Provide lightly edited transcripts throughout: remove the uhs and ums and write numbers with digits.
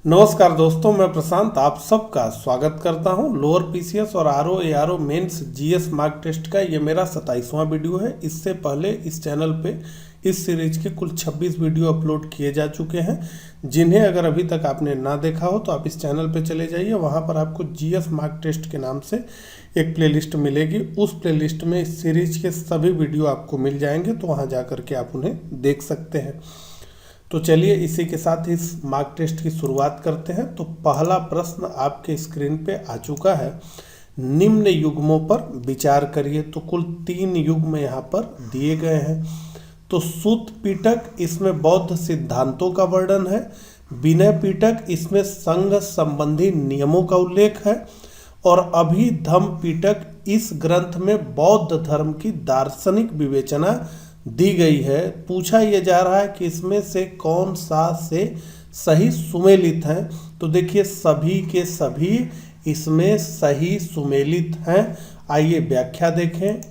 नमस्कार दोस्तों, मैं प्रशांत आप सबका स्वागत करता हूं। लोअर पीसीएस और RO ARO mains GS mark test का ये मेरा 27वां वीडियो है। इससे पहले इस चैनल पे इस सीरीज के कुल 26 वीडियो अपलोड किए जा चुके हैं, जिन्हें अगर अभी तक आपने ना देखा हो तो आप इस चैनल पे चले जाइए। वहां पर आपको जीएस मार्क टेस्ट के नाम से एक प्लेलिस्ट मिलेगी। उस प्लेलिस्ट में इस सीरीज के सभी वीडियो आपको मिल जाएंगे, तो वहाँ जा करके आप उन्हें देख सकते हैं। तो चलिए इसी के साथ इस मार्क टेस्ट की शुरुआत करते हैं। तो पहला प्रश्न आपके स्क्रीन पे आ चुका है, निम्न युग्मों पर विचार करिए। तो कुल 3 युग्म यहाँ पर दिए गए हैं। तो सूत पीटक, इसमें बौद्ध सिद्धांतों का वर्णन है। विनय पीटक, इसमें संघ संबंधी नियमों का उल्लेख है। और अभिधम पीटक, इस ग्रंथ में बौद्ध धर्म की दार्शनिक विवेचना दी गई है। पूछा यह जा रहा है कि इसमें से कौन सा से सही सुमेलित हैं। तो देखिए सभी के सभी इसमें सही सुमेलित हैं। आइए व्याख्या देखें।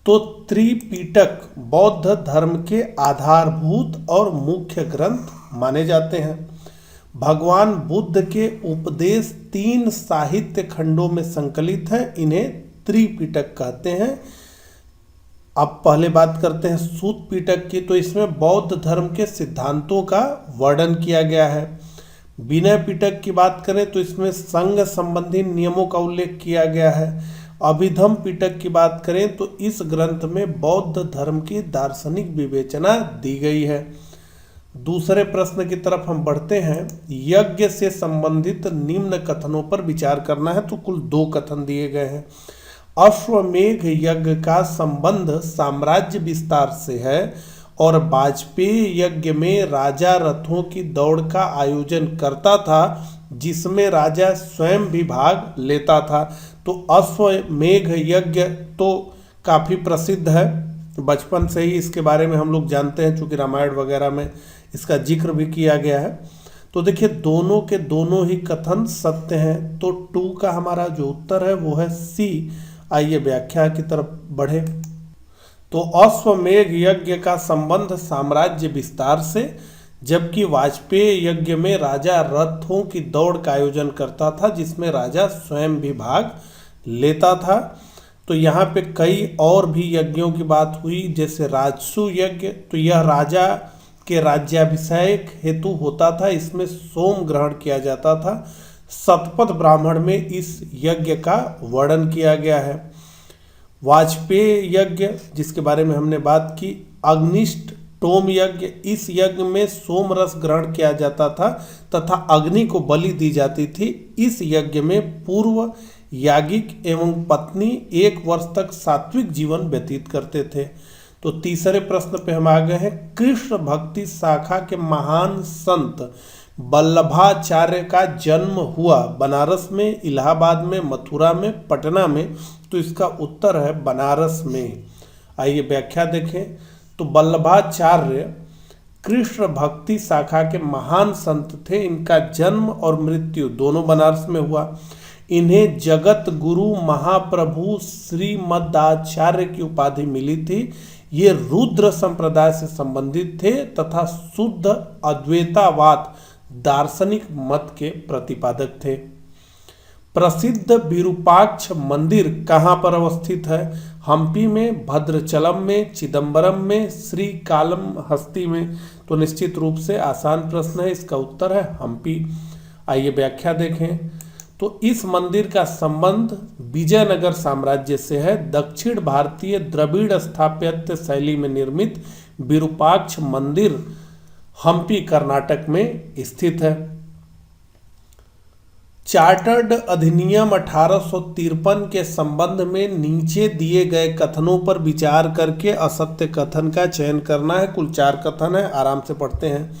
तो त्रिपिटक बौद्ध धर्म के आधारभूत और मुख्य ग्रंथ माने जाते हैं। भगवान बुद्ध के उपदेश 3 साहित्य खंडों में संकलित हैं, इन्हें त्रिपिटक कहते हैं। अब पहले बात करते हैं सूत पीटक की। तो इसमें बौद्ध धर्म के सिद्धांतों का वर्णन किया गया है। विनय पीटक की बात करें तो इसमें संघ संबंधी नियमों का उल्लेख किया गया है। अभिधम पीटक की बात करें तो इस ग्रंथ में बौद्ध धर्म की दार्शनिक विवेचना दी गई है। दूसरे प्रश्न की तरफ हम बढ़ते हैं। यज्ञ से संबंधित निम्न कथनों पर विचार करना है। तो कुल 2 कथन दिए गए हैं। अश्वमेघ यज्ञ का संबंध साम्राज्य विस्तार से है और वाजपेयी यज्ञ में राजा रथों की दौड़ का आयोजन करता था, जिसमें राजा स्वयं भी भाग लेता था। तो अश्वमेघ यज्ञ तो काफ़ी प्रसिद्ध है, बचपन से ही इसके बारे में हम लोग जानते हैं, चूँकि रामायण वगैरह में इसका जिक्र भी किया गया है। तो देखिए दोनों के दोनों ही कथन सत्य हैं। तो 2 का हमारा जो उत्तर है वो है सी। आइए व्याख्या की तरफ बढ़े। तो अश्वमेघ यज्ञ का संबंध साम्राज्य विस्तार से, जबकि वाजपेयी यज्ञ में राजा रथों की दौड़ का आयोजन करता था, जिसमें राजा स्वयं भी भाग लेता था। तो यहाँ पे कई और भी यज्ञों की बात हुई, जैसे राजसु यज्ञ। तो यह राजा के राज्याभिषेक हेतु होता था, इसमें सोम ग्रहण किया जाता था। शतपथ ब्राह्मण में इस यज्ञ का वर्णन किया गया है। वाजपेयी यज्ञ जिसके बारे में हमने बात की। अग्निष्ट टोम यज्ञ, इस यज्ञ में सोम रस ग्रहण किया जाता था तथा अग्नि को बलि दी जाती थी। इस यज्ञ में पूर्व याज्ञिक एवं पत्नी 1 वर्ष तक सात्विक जीवन व्यतीत करते थे। तो तीसरे प्रश्न पे हम आ गए हैं। कृष्ण भक्ति शाखा के महान संत वल्लभाचार्य का जन्म हुआ बनारस में, इलाहाबाद में, मथुरा में, पटना में। तो इसका उत्तर है बनारस में। आइए व्याख्या देखें। तो वल्लभाचार्य कृष्ण भक्ति शाखा के महान संत थे। इनका जन्म और मृत्यु दोनों बनारस में हुआ। इन्हें जगत गुरु महाप्रभु श्रीमदाचार्य की उपाधि मिली थी। ये रुद्र संप्रदाय से संबंधित थे तथा शुद्ध अद्वैतावाद दार्शनिक मत के प्रतिपादक थे। प्रसिद्ध विरूपाक्ष मंदिर कहाँ पर अवस्थित है? हम्पी में, भद्रचलम में, चिदम्बरम में, श्रीकालहस्ती में। तो निश्चित रूप से आसान प्रश्न है, इसका उत्तर है हम्पी। आइए व्याख्या देखें। तो इस मंदिर का संबंध विजयनगर साम्राज्य से है। दक्षिण भारतीय द्रविड़ स्थापत्य शैली में निर्मित विरूपाक्ष मंदिर हम्पी कर्नाटक में स्थित है। चार्टर्ड अधिनियम 1853 के संबंध में नीचे दिए गए कथनों पर विचार करके असत्य कथन का चयन करना है। कुल 4 कथन है, आराम से पढ़ते हैं।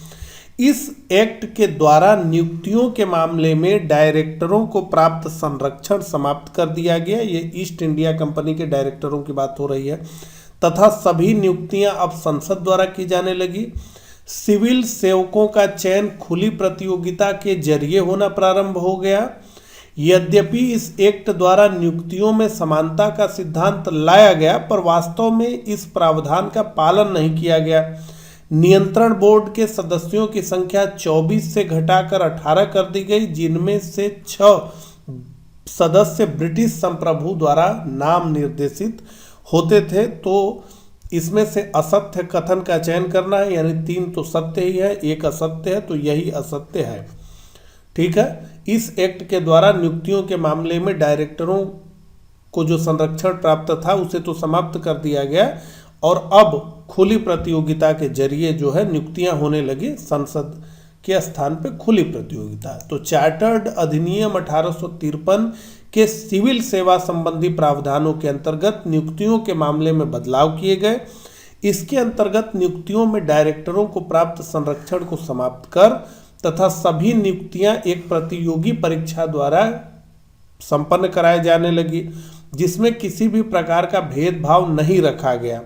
इस एक्ट के द्वारा नियुक्तियों के मामले में डायरेक्टरों को प्राप्त संरक्षण समाप्त कर दिया गया। ये ईस्ट इंडिया कंपनी के डायरेक्टरों की बात हो रही है। तथा सभी नियुक्तियां अब संसद द्वारा की जाने लगी। सिविल सेवकों का चयन खुली प्रतियोगिता के जरिए होना प्रारंभ हो गया। यद्यपि इस एक्ट द्वारा नियुक्तियों में समानता का सिद्धांत लाया गया, पर वास्तव में इस प्रावधान का पालन नहीं किया गया। नियंत्रण बोर्ड के सदस्यों की संख्या 24 से घटाकर 18 कर दी गई, जिनमें से 6 सदस्य ब्रिटिश संप्रभु द्वारा नाम निर्देशित होते थे। तो इसमें से असत्य कथन का चयन करना है, यानी 3 तो सत्य ही है, 1 असत्य है, तो यही असत्य है। ठीक है। इस एक्ट के द्वारा नियुक्तियों के मामले में डायरेक्टरों को जो संरक्षण प्राप्त था उसे तो समाप्त कर दिया गया और अब खुली प्रतियोगिता के जरिए जो है नियुक्तियां होने लगी, संसद के स्थान पे खुली प्रतियोगिता। तो चार्टर्ड अधिनियम 1853 के सिविल सेवा संबंधी प्रावधानों के अंतर्गत नियुक्तियों के मामले में बदलाव किए गए। इसके अंतर्गत नियुक्तियों में डायरेक्टरों को प्राप्त संरक्षण को समाप्त कर तथा सभी नियुक्तियां एक प्रतियोगी परीक्षा द्वारा संपन्न कराए जाने लगी, जिसमें किसी भी प्रकार का भेदभाव नहीं रखा गया।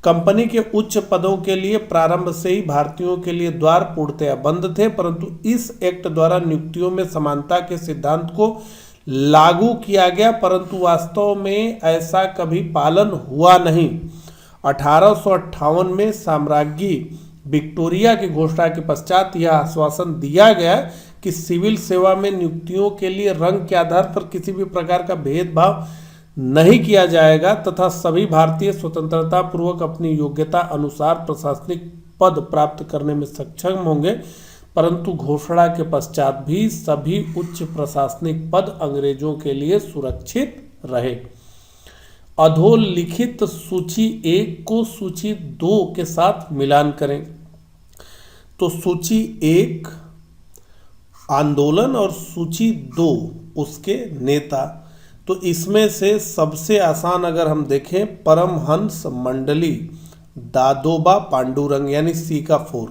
कंपनी के उच्च पदों के लिए प्रारंभ से ही भारतीयों के लिए द्वार पूर्णतया बंद थे, परंतु इस एक्ट द्वारा नियुक्तियों में समानता के सिद्धांत को लागू किया गया, परंतु वास्तव में ऐसा कभी पालन हुआ नहीं। 1858 में साम्राज्ञी विक्टोरिया की घोषणा के पश्चात यह आश्वासन दिया गया कि सिविल सेवा में नियुक्तियों के लिए रंग के आधार पर किसी भी प्रकार का भेदभाव नहीं किया जाएगा तथा सभी भारतीय स्वतंत्रता पूर्वक अपनी योग्यता अनुसार प्रशासनिक पद प्राप्त करने में सक्षम होंगे, परंतु घोषणा के पश्चात भी सभी उच्च प्रशासनिक पद अंग्रेजों के लिए सुरक्षित रहे। अधोलिखित सूची 1 को सूची 2 के साथ मिलान करें। तो सूची 1 आंदोलन और सूची 2 उसके नेता। तो इसमें से सबसे आसान अगर हम देखें परमहंस मंडली दादोबा पांडुरंग, यानी सी का 4।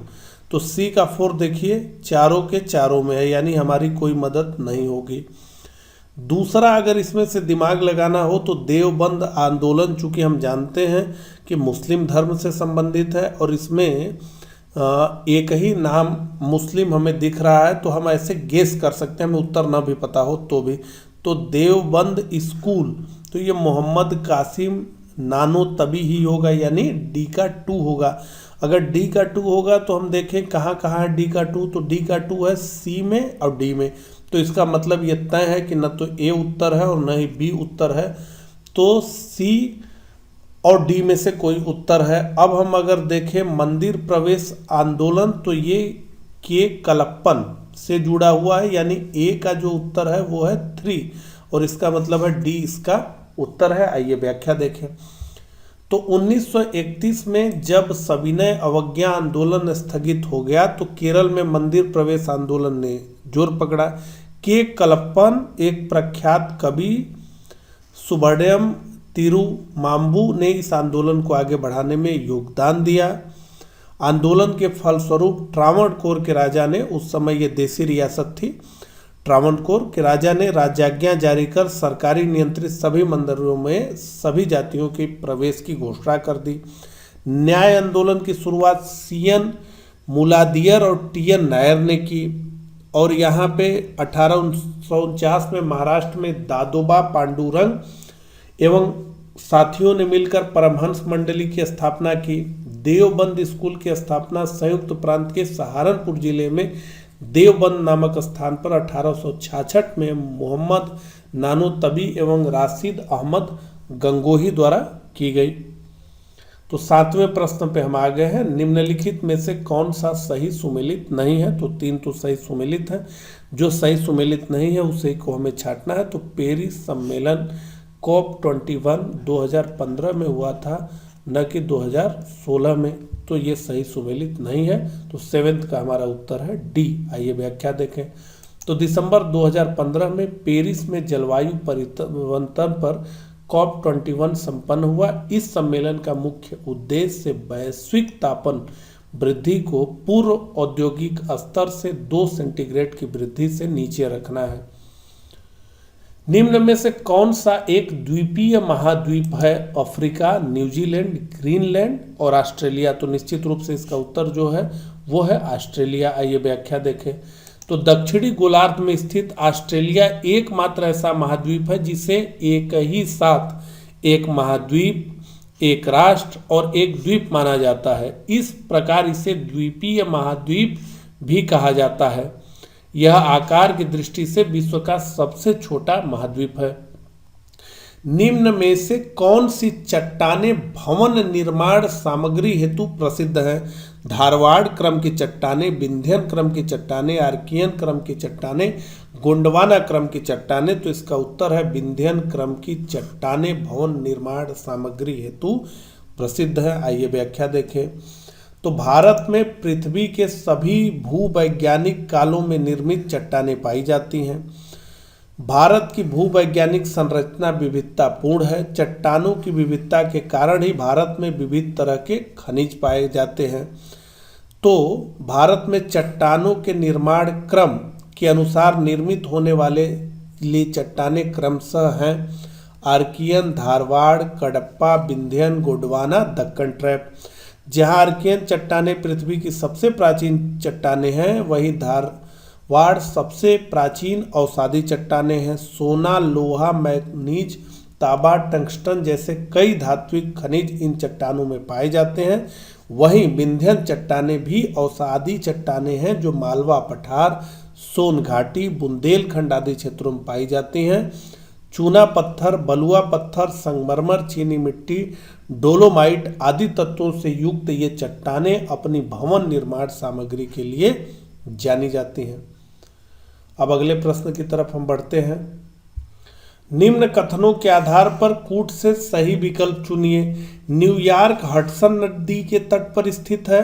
तो सी का 4 देखिए चारों के चारों में है, यानी हमारी कोई मदद नहीं होगी। दूसरा अगर इसमें से दिमाग लगाना हो तो देवबंद आंदोलन, चूंकि हम जानते हैं कि मुस्लिम धर्म से संबंधित है और इसमें एक ही नाम मुस्लिम हमें दिख रहा है, तो हम ऐसे गेस कर सकते हैं, हमें उत्तर ना भी पता हो तो भी। तो देवबंद स्कूल, तो ये मोहम्मद कासिम नानो तभी ही होगा, यानी डी का 2 होगा। अगर डी का 2 होगा तो हम देखें कहाँ कहाँ है डी का 2, तो डी का 2 है सी में और डी में। तो इसका मतलब ये तय है कि न तो ए उत्तर है और न ही बी उत्तर है, तो सी और डी में से कोई उत्तर है। अब हम अगर देखें मंदिर प्रवेश आंदोलन, तो ये के कलप्पन से जुड़ा हुआ है, यानी ए का जो उत्तर है वो है 3 और इसका मतलब है डी इसका उत्तर है। आइए व्याख्या देखें। तो 1931 में जब सविनय अवज्ञा आंदोलन स्थगित हो गया तो केरल में मंदिर प्रवेश आंदोलन ने जोर पकड़ा। के कलप्पन एक प्रख्यात कवि सुब्रमण्यम तिरुमाम्बू ने इस आंदोलन को आगे बढ़ाने में योगदान दिया। आंदोलन के फलस्वरूप ट्रावणकोर के राजा ने, उस समय ये देसी रियासत थी, ट्रावणकोर के राजा ने राज्याज्ञा जारी कर सरकारी नियंत्रित सभी मंदिरों में सभी जातियों के प्रवेश की घोषणा कर दी। न्याय आंदोलन की शुरुआत सीएन मुलादियर और टीएन नायर ने की और यहाँ पे 1849 में महाराष्ट्र में दादोबा पांडुरंग एवं साथियों ने मिलकर परमहंस मंडली की स्थापना की। देवबंद स्कूल की स्थापना संयुक्त प्रांत के सहारनपुर जिले में देवबंद नामक स्थान पर 1866 में मोहम्मद नानो तबी एवं राशिद अहमद गंगोही द्वारा की गई। तो 7वें प्रश्न पे हम आ गए हैं। निम्नलिखित में से कौन सा सही सुमेलित नहीं है? तो 3 तो सही सुमेलित है, जो सही सुमेलित नहीं है उसे को हमें छांटना है। तो पेरिस सम्मेलन COP21 2015 में हुआ था, न कि 2016 में, तो ये सही सुमेलित नहीं है। तो 7th का हमारा उत्तर है डी। आइए व्याख्या देखें। तो दिसंबर 2015 में पेरिस में जलवायु परिवर्तन पर COP21 संपन्न हुआ। इस सम्मेलन का मुख्य उद्देश्य वैश्विक तापन वृद्धि को पूर्व औद्योगिक स्तर से 2 सेंटीग्रेड की वृद्धि से नीचे रखना है। निम्न में से कौन सा एक द्वीपीय महाद्वीप है? अफ्रीका, न्यूजीलैंड, ग्रीनलैंड और ऑस्ट्रेलिया। तो निश्चित रूप से इसका उत्तर जो है वो है ऑस्ट्रेलिया। आइए व्याख्या देखें। तो दक्षिणी गोलार्ध में स्थित ऑस्ट्रेलिया एकमात्र ऐसा महाद्वीप है जिसे एक ही साथ एक महाद्वीप, एक राष्ट्र और एक द्वीप माना जाता है। इस प्रकार इसे द्वीपीय महाद्वीप भी कहा जाता है। यह आकार की दृष्टि से विश्व का सबसे छोटा महाद्वीप है। निम्न में से कौन सी चट्टानें भवन निर्माण सामग्री हेतु प्रसिद्ध हैं? धारवाड़ क्रम की चट्टानें, विंध्यन क्रम की चट्टानें, आर्कियन क्रम की चट्टानें, गोंडवाना क्रम की चट्टानें। तो इसका उत्तर है विंध्यन क्रम की चट्टानें भवन निर्माण सामग्री हेतु प्रसिद्ध है। आइए व्याख्या देखें। तो भारत में पृथ्वी के सभी भूवैज्ञानिक कालों में निर्मित चट्टानें पाई जाती हैं। भारत की भूवैज्ञानिक संरचना विविधतापूर्ण है। चट्टानों की विविधता के कारण ही भारत में विविध तरह के खनिज पाए जाते हैं। तो भारत में चट्टानों के निर्माण क्रम के अनुसार निर्मित होने वाले चट्टानें क्रमशः हैं आर्कियन, धारवाड़, कडप्पा, विंध्यन, गोंडवाना, दक्कन ट्रैप। जहां आर्कियन चट्टानें पृथ्वी की सबसे प्राचीन चट्टानें हैं, वहीं धारवाड़ सबसे प्राचीन अवसादी चट्टानें हैं। सोना, लोहा, मैग्नीज, तांबा, टंगस्टन जैसे कई धात्विक खनिज इन चट्टानों में पाए जाते हैं। वहीं विंध्यन चट्टानें भी अवसादी चट्टानें हैं जो मालवा पठार, सोन घाटी, बुंदेलखंड आदि क्षेत्रों में पाई जाती हैं। चूना पत्थर, बलुआ पत्थर, संगमरमर, चीनी मिट्टी, डोलोमाइट आदि तत्वों से युक्त ये चट्टानें अपनी भवन निर्माण सामग्री के लिए जानी जाती हैं। अब अगले प्रश्न की तरफ हम बढ़ते हैं। निम्न कथनों के आधार पर कूट से सही विकल्प चुनिए। न्यूयॉर्क हडसन नदी के तट पर स्थित है।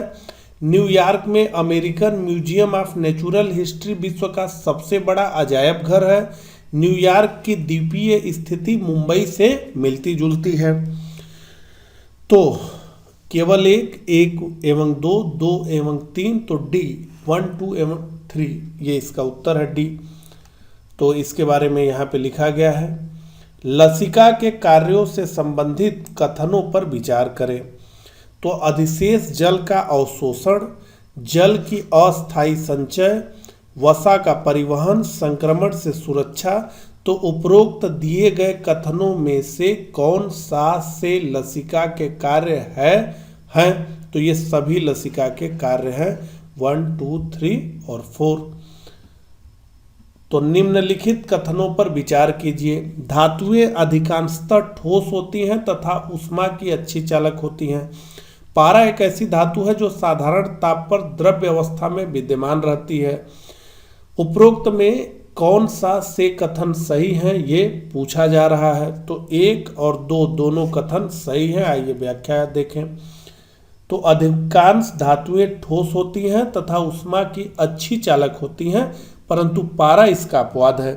न्यूयॉर्क में American museum of natural history विश्व का सबसे बड़ा अजायब घर है। न्यूयॉर्क की द्वीपीय स्थिति मुंबई से मिलती जुलती है। तो केवल एक एवं दो एवं तीन, तो डी 1, 2 एवं 3 ये इसका उत्तर है डी। तो इसके बारे में यहाँ पे लिखा गया है, लसिका के कार्यों से संबंधित कथनों पर विचार करें। तो अधिशेष जल का अवशोषण, जल की अस्थायी संचय, वसा का परिवहन, संक्रमण से सुरक्षा। तो उपरोक्त दिए गए कथनों में से कौन सा से लसिका के कार्य हैं? तो ये सभी लसिका के कार्य हैं 1, 2, 3 और 4। तो निम्नलिखित कथनों पर विचार कीजिए। धातुएं अधिकांशतः ठोस होती हैं तथा ऊष्मा की अच्छी चालक होती हैं। पारा एक ऐसी धातु है जो साधारण ताप पर द्रव्य अवस्था में विद्यमान रहती है। उपरोक्त में कौन सा से कथन सही है ये पूछा जा रहा है। तो 1 और 2 दोनों कथन सही हैं। आइए व्याख्या देखें। तो अधिकांश धातुएं ठोस होती हैं तथा ऊष्मा की अच्छी चालक होती हैं, परंतु पारा इसका अपवाद है,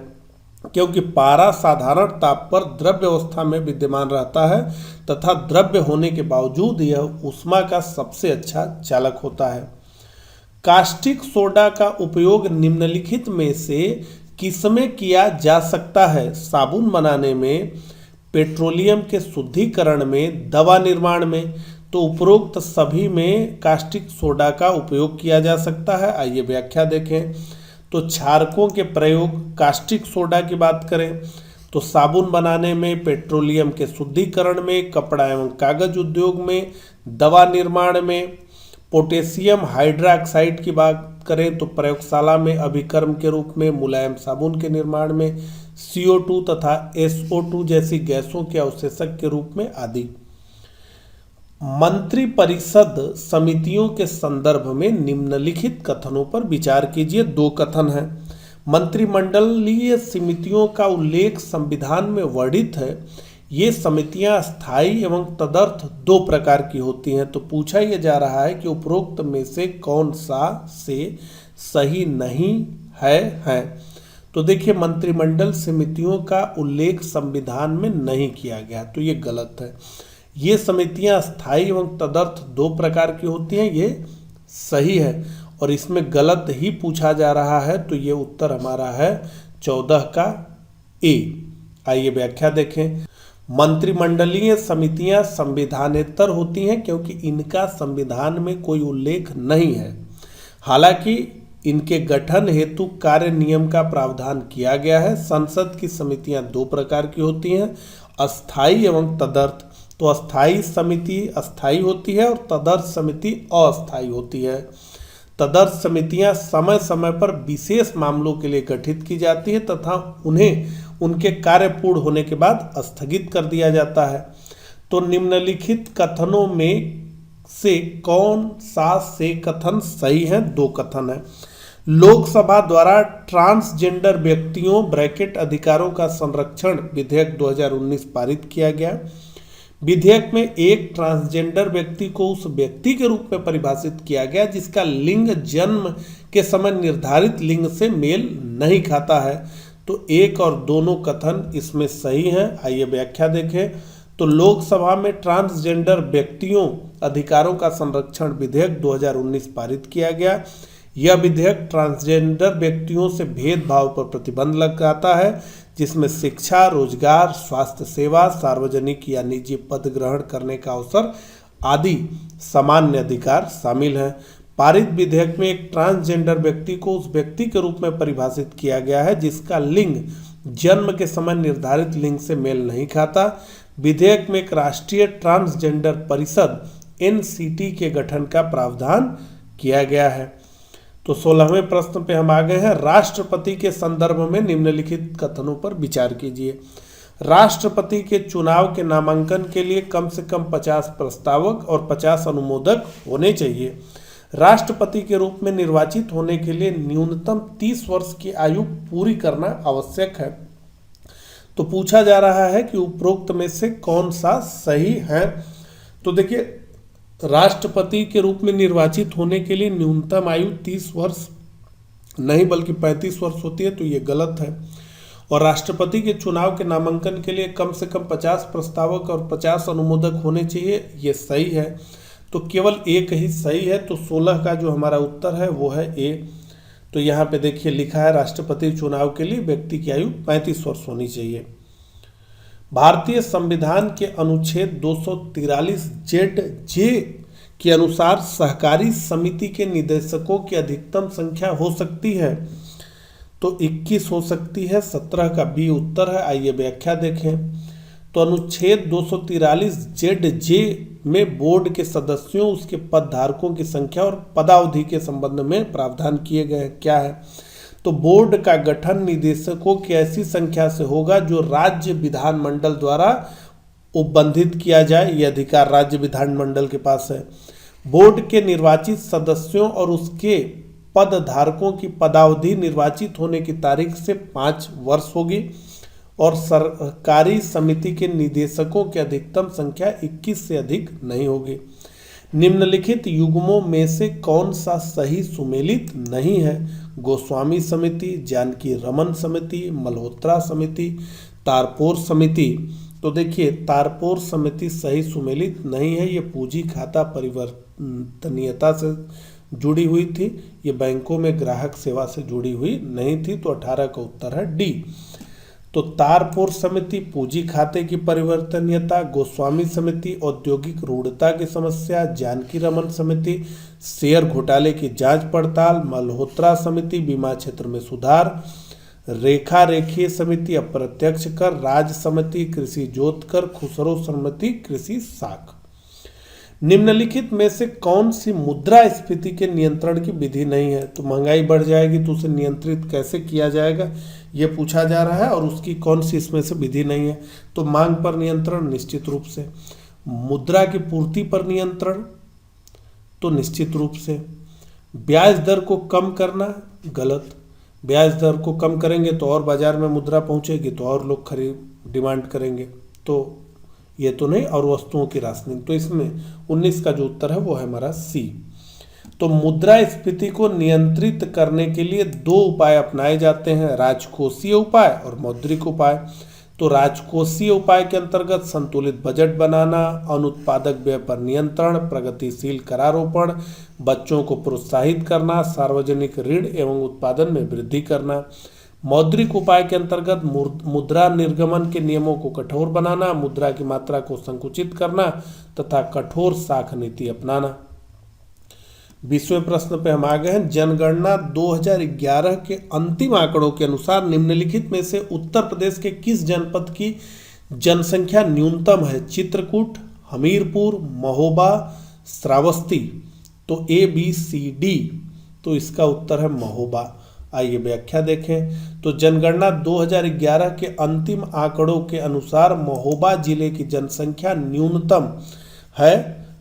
क्योंकि पारा साधारण ताप पर द्रव्य अवस्था में विद्यमान रहता है तथा द्रव्य होने के बावजूद यह ऊष्मा का सबसे अच्छा चालक होता है। कास्टिक सोडा का उपयोग निम्नलिखित में से किसमें किया जा सकता है? साबुन बनाने में, पेट्रोलियम के शुद्धिकरण में, दवा निर्माण में। तो उपरोक्त सभी में कास्टिक सोडा का उपयोग किया जा सकता है। आइए व्याख्या देखें। तो क्षारकों के प्रयोग, कास्टिक सोडा की बात करें तो साबुन बनाने में, पेट्रोलियम के शुद्धिकरण में, कपड़ा एवं कागज उद्योग में, दवा निर्माण में। पोटेशियम हाइड्रोक्साइड की बात करें तो प्रयोगशाला में अभिकर्म के रूप में, मुलायम साबुन के निर्माण में, CO2 तथा SO2 जैसी गैसों के अवशेषक के रूप में आदि। मंत्रिपरिषद समितियों के संदर्भ में निम्नलिखित कथनों पर विचार कीजिए। 2 कथन हैं। मंत्रिमंडलीय समितियों का उल्लेख संविधान में वर्णित है। ये समितियां स्थायी एवं तदर्थ 2 प्रकार की होती हैं। तो पूछा यह जा रहा है कि उपरोक्त में से कौन सा से सही नहीं है। तो देखिए, मंत्रिमंडल समितियों का उल्लेख संविधान में नहीं किया गया, तो ये गलत है। ये समितियां स्थायी एवं तदर्थ 2 प्रकार की होती हैं, ये सही है। और इसमें गलत ही पूछा जा रहा है, तो ये उत्तर हमारा है 14 का ए। आइए व्याख्या देखें। मंत्रिमंडलीय समितियां संविधानेतर होती हैं क्योंकि इनका संविधान में कोई उल्लेख नहीं है। हालांकि इनके गठन हेतु कार्य नियम का प्रावधान किया गया है। संसद की समितियां 2 प्रकार की होती हैं, अस्थायी एवं तदर्थ। तो स्थायी समिति स्थायी होती है और तदर्थ समिति अस्थायी होती है। तदर्थ समितियां समय समय पर विशेष मामलों के लिए गठित की जाती है तथा उन्हें उनके कार्य पूर्ण होने के बाद स्थगित कर दिया जाता है। तो निम्नलिखित कथनों में से कौन सा से कथन सही है? दो कथन है। लोकसभा द्वारा ट्रांसजेंडर व्यक्तियों ब्रैकेट अधिकारों का संरक्षण विधेयक 2019 पारित किया गया। विधेयक में एक ट्रांसजेंडर व्यक्ति को उस व्यक्ति के रूप में परिभाषित किया गया जिसका लिंग जन्म के समय निर्धारित लिंग से मेल नहीं खाता है। तो एक और दोनों कथन इसमें सही हैं। आइए व्याख्या देखें। तो लोकसभा में ट्रांसजेंडर व्यक्तियों अधिकारों का संरक्षण विधेयक 2019 पारित किया गया। यह विधेयक ट्रांसजेंडर व्यक्तियों से भेदभाव पर प्रतिबंध लगाता है जिसमें शिक्षा, रोजगार, स्वास्थ्य सेवा, सार्वजनिक या निजी पद ग्रहण करने का अवसर आदि सामान्य अधिकार शामिल हैं। पारित विधेयक में एक ट्रांसजेंडर व्यक्ति को उस व्यक्ति के रूप में परिभाषित किया गया है जिसका लिंग जन्म के समय निर्धारित लिंग से मेल नहीं खाता। विधेयक में एक राष्ट्रीय ट्रांसजेंडर परिषद NCT के गठन का प्रावधान किया गया है। तो 16वें प्रश्न पे हम आ गए हैं। राष्ट्रपति के संदर्भ में निम्नलिखित कथनों पर विचार कीजिए। राष्ट्रपति के चुनाव के नामांकन के लिए कम से कम 50 प्रस्तावक और 50 अनुमोदक होने चाहिए। राष्ट्रपति के रूप में निर्वाचित होने के लिए न्यूनतम 30 वर्ष की आयु पूरी करना आवश्यक है। तो पूछा जा रहा है कि उपरोक्त में से कौन सा सही है? तो देखिए, राष्ट्रपति के रूप में निर्वाचित होने के लिए न्यूनतम आयु 30 वर्ष नहीं बल्कि 35 वर्ष होती है, तो ये गलत है। और राष्ट्रपति के चुनाव के नामांकन के लिए कम से कम 50 प्रस्तावक और 50 अनुमोदक होने चाहिए, ये सही है। तो केवल एक ही सही है। तो 16 का जो हमारा उत्तर है वो है ए। तो यहाँ पे देखिए लिखा है राष्ट्रपति चुनाव के लिए व्यक्ति की आयु 35 वर्ष होनी चाहिए। भारतीय संविधान के अनुच्छेद 243 ZJ के अनुसार सहकारी समिति के निदेशकों की अधिकतम संख्या हो सकती है। तो 21 हो सकती है। 17 का बी उत्तर है। आइए व्याख्या देखें। तो अनुच्छेद 243 ZJ में बोर्ड के सदस्यों, उसके पदधारकों की संख्या और पदावधि के संबंध में प्रावधान किए गए हैं। क्या है? तो बोर्ड का गठन निदेशकों की ऐसी संख्या से होगा जो राज्य विधानमंडल द्वारा उपबंधित किया जाए। यह अधिकार राज्य विधानमंडल के पास है। बोर्ड के निर्वाचित सदस्यों और उसके पदधारकों की पदावधि निर्वाचित होने की तारीख से 5 वर्ष होगी और सरकारी समिति के निदेशकों की अधिकतम संख्या 21 से अधिक नहीं होगी। निम्नलिखित युग्मों में से कौन सा सही सुमेलित नहीं है? गोस्वामी समिति, जानकी रमन समिति, मल्होत्रा समिति, तारपोर समिति। तो देखिए, तारपोर समिति सही सुमेलित नहीं है। ये पूंजी खाता परिवर्तनीयता से जुड़ी हुई थी, ये बैंकों में ग्राहक सेवा से जुड़ी हुई नहीं थी। तो 18 का उत्तर है डी। तो तारपोर समिति पूंजी खाते की परिवर्तनीयता, गोस्वामी समिति औद्योगिक रूढ़ता की समस्या, जानकी रमन समिति शेयर घोटाले की जांच पड़ताल, मल्होत्रा समिति बीमा क्षेत्र में सुधार, रेखा रेखीय समिति अप्रत्यक्ष कर, राज समिति कृषि जोत कर, खुसरो समिति कृषि साख। निम्नलिखित में से कौन सी मुद्रास्फीति के नियंत्रण की विधि नहीं है? तो महंगाई बढ़ जाएगी तो उसे नियंत्रित कैसे किया जाएगा, ये पूछा जा रहा है। और उसकी कौन सी इसमें से विधि नहीं है? तो मांग पर नियंत्रण निश्चित रूप से, मुद्रा की पूर्ति पर नियंत्रण तो निश्चित रूप से, ब्याज दर को कम करना गलत। ब्याज दर को कम करेंगे तो और बाजार में मुद्रा पहुंचेगी तो और लोग खरीद डिमांड करेंगे, तो ये तो नहीं। और वस्तुओं की राशनिंग, तो इसमें 19 का जो उत्तर है वो है हमारा सी। तो मुद्रास्फीति को नियंत्रित करने के लिए 2 उपाय अपनाए जाते हैं, राजकोषीय उपाय और मौद्रिक उपाय। तो राजकोषीय उपाय के अंतर्गत संतुलित बजट बनाना, अनुत्पादक व्यय पर नियंत्रण, प्रगतिशील करारोपण, बच्चों को प्रोत्साहित करना, सार्वजनिक ऋण एवं उत्पादन में वृद्धि करना। मौद्रिक उपाय के अंतर्गत मुद्रा निर्गमन के नियमों को कठोर बनाना, मुद्रा की मात्रा को संकुचित करना तथा कठोर साख नीति अपनाना। 20वें प्रश्न पे हम आ गए हैं। जनगणना 2011 के अंतिम आंकड़ों के अनुसार निम्नलिखित में से उत्तर प्रदेश के किस जनपद की जनसंख्या न्यूनतम है? चित्रकूट, हमीरपुर, महोबा, श्रावस्ती। तो ABCD, तो इसका उत्तर है महोबा। आइए व्याख्या देखें। तो जनगणना 2011 के अंतिम आंकड़ों के अनुसार महोबा जिले की जनसंख्या न्यूनतम है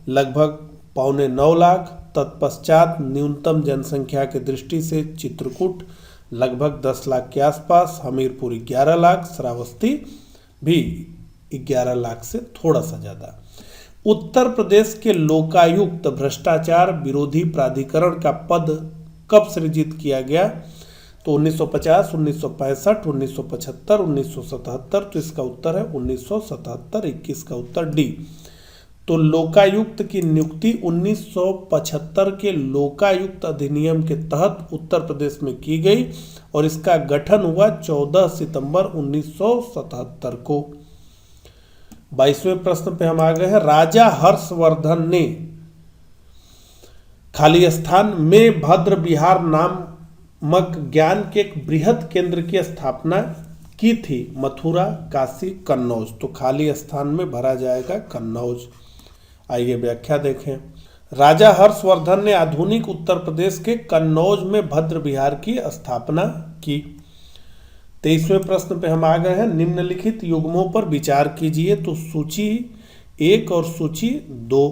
लगभग 8.25 लाख। तत्पश्चात न्यूनतम जनसंख्या की दृष्टि से चित्रकूट लगभग 10 लाख के आसपास, हमीरपुर 11 लाख, श्रावस्ती भी 11 लाख से थोड़ा सा ज़्यादा। उत्तर प्रदेश के लोकायुक्त भ्रष्टाचार विरोधी प्राधिकरण का पद कब सृजित किया गया? तो 1950, 1965, 1975, 1977। तो इसका उत्तर है 1977। 21 का उत्तर डी। तो लोकायुक्त की नियुक्ति 1975 के लोकायुक्त अधिनियम के तहत उत्तर प्रदेश में की गई और इसका गठन हुआ 14 सितंबर 1977 को। 22वें प्रश्न पे हम आ गए हैं। राजा हर्षवर्धन ने खाली स्थान में भद्र विहार नामक ज्ञान के एक बृहद केंद्र की स्थापना की थी। मथुरा, काशी, कन्नौज। तो खाली स्थान में भरा जाएगा कन्नौज। आइए व्याख्या देखें। राजा हर्षवर्धन ने आधुनिक उत्तर प्रदेश के कन्नौज में भद्र विहार की स्थापना की। 23वें प्रश्न पे हम आ गए हैं। निम्नलिखित युग्मों पर विचार कीजिए। तो सूची 1 और सूची 2।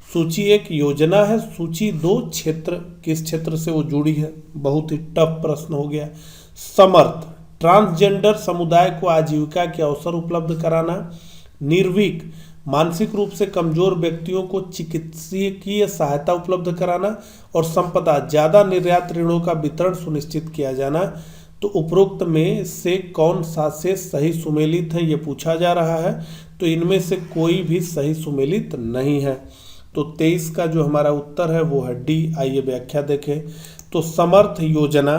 सूची 1 योजना है, सूची 2 क्षेत्र, किस क्षेत्र से वो जुड़ी है? बहुत ही टफ प्रश्न हो गया। समर्थ, ट्रांसजेंडर समुदाय को आजीविका के अवसर उपलब्ध कराना। निर्वीक, मानसिक रूप से कमजोर व्यक्तियों को चिकित्सकीय सहायता उपलब्ध कराना। और संपदा, ज्यादा निर्यात ऋणों का वितरण सुनिश्चित किया जाना। तो उपरोक्त में से कौन सा से सही सुमेलित है, ये पूछा जा रहा है। तो इनमें से कोई भी सही सुमेलित नहीं है। तो 23 का जो हमारा उत्तर है वो है डी। आइए व्याख्या देखें। तो समर्थ योजना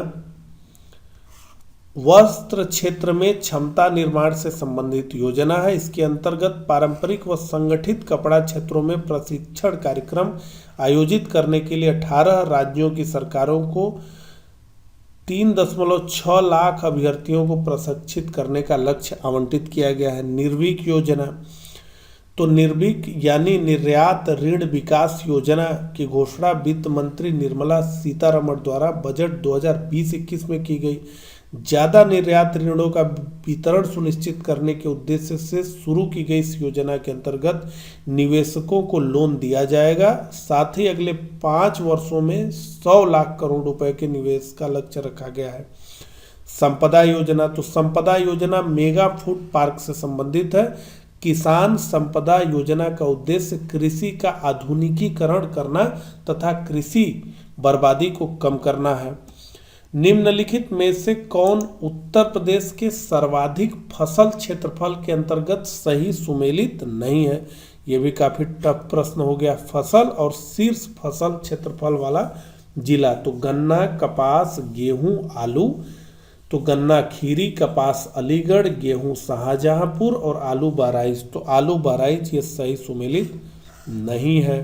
वस्त्र क्षेत्र में क्षमता निर्माण से संबंधित योजना है। इसके अंतर्गत पारंपरिक व संगठित कपड़ा क्षेत्रों में प्रशिक्षण कार्यक्रम आयोजित करने के लिए 18 राज्यों की सरकारों को 3.6 लाख अभ्यर्थियों को प्रशिक्षित करने का लक्ष्य आवंटित किया गया है। निर्वीक योजना, तो निर्वीक यानी निर्यात ऋण विकास योजना की घोषणा वित्त मंत्री निर्मला सीतारमण द्वारा बजट 2020-21 में की गई। ज्यादा निर्यात ऋणों का वितरण सुनिश्चित करने के उद्देश्य से शुरू की गई इस योजना के अंतर्गत निवेशकों को लोन दिया जाएगा। साथ ही अगले 5 वर्षों में 100 लाख करोड़ रुपए के निवेश का लक्ष्य रखा गया है। संपदा योजना, तो संपदा योजना मेगा फूड पार्क से संबंधित है। किसान संपदा योजना का उद्देश्य कृषि का आधुनिकीकरण करना तथा कृषि बर्बादी को कम करना है। निम्नलिखित में से कौन उत्तर प्रदेश के सर्वाधिक फसल क्षेत्रफल के अंतर्गत सही सुमेलित नहीं है? ये भी काफी टफ प्रश्न हो गया। फसल और शीर्ष फसल क्षेत्रफल वाला जिला, तो गन्ना, कपास, गेहूं, आलू। तो गन्ना खीरी, कपास अलीगढ़, गेहूं शाहजहांपुर और आलू बहराइच। तो आलू बहराइच ये सही सुमेलित नहीं है।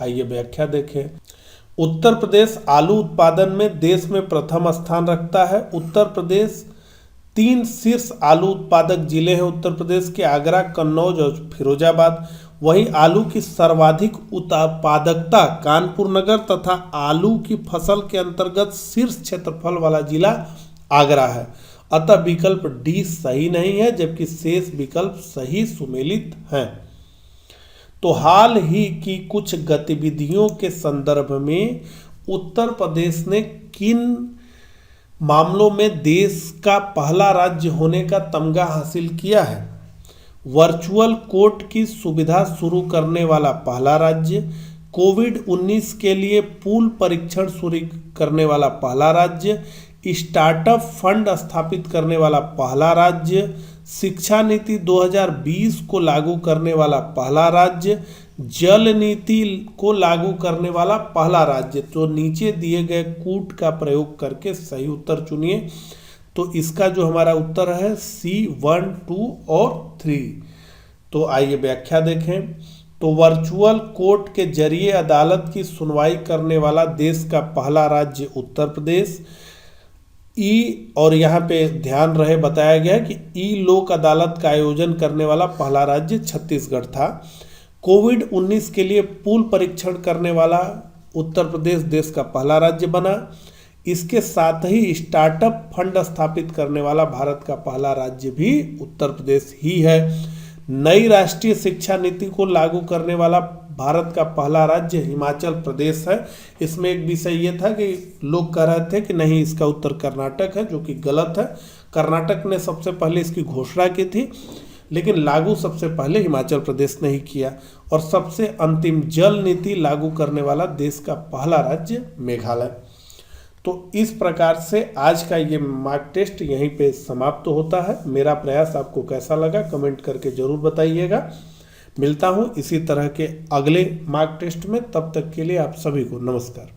आइए व्याख्या देखें। उत्तर प्रदेश आलू उत्पादन में देश में प्रथम स्थान रखता है। उत्तर प्रदेश 3 शीर्ष आलू उत्पादक जिले हैं उत्तर प्रदेश के, आगरा, कन्नौज और फिरोजाबाद। वहीं आलू की सर्वाधिक उत्पादकता कानपुर नगर तथा आलू की फसल के अंतर्गत शीर्ष क्षेत्रफल वाला जिला आगरा है। अतः विकल्प डी सही नहीं है, जबकि शेष विकल्प सही सुमेलित हैं। तो हाल ही की कुछ गतिविधियों के संदर्भ में उत्तर प्रदेश ने किन मामलों में देश का पहला राज्य होने का तमगा हासिल किया है? वर्चुअल कोर्ट की सुविधा शुरू करने वाला पहला राज्य, कोविड-19 के लिए पूल परीक्षण शुरू करने वाला पहला राज्य, स्टार्टअप फंड स्थापित करने वाला पहला राज्य, शिक्षा नीति 2020 को लागू करने वाला पहला राज्य, जल नीति को लागू करने वाला पहला राज्य। तो नीचे दिए गए कूट का प्रयोग करके सही उत्तर चुनिए। तो इसका जो हमारा उत्तर है C1, 2 और 3। तो आइए व्याख्या देखें। तो वर्चुअल कोर्ट के जरिए अदालत की सुनवाई करने वाला देश का पहला राज्य उत्तर प्रदेश। और यहाँ पे ध्यान रहे बताया गया है कि लोक अदालत का आयोजन करने वाला पहला राज्य छत्तीसगढ़ था। कोविड-19 के लिए पूल परीक्षण करने वाला उत्तर प्रदेश देश का पहला राज्य बना। इसके साथ ही स्टार्टअप फंड स्थापित करने वाला भारत का पहला राज्य भी उत्तर प्रदेश ही है। नई राष्ट्रीय शिक्षा नीति को लागू करने वाला भारत का पहला राज्य हिमाचल प्रदेश है। इसमें एक विषय ये था कि लोग कह रहे थे कि नहीं, इसका उत्तर कर्नाटक है, जो कि गलत है। कर्नाटक ने सबसे पहले इसकी घोषणा की थी, लेकिन लागू सबसे पहले हिमाचल प्रदेश ने ही किया। और सबसे अंतिम जल नीति लागू करने वाला देश का पहला राज्य मेघालय। तो इस प्रकार से आज का ये मॉक टेस्ट यहीं पे समाप्त होता है। मेरा प्रयास आपको कैसा लगा कमेंट करके जरूर बताइएगा। मिलता हूँ इसी तरह के अगले मॉक टेस्ट में, तब तक के लिए आप सभी को नमस्कार।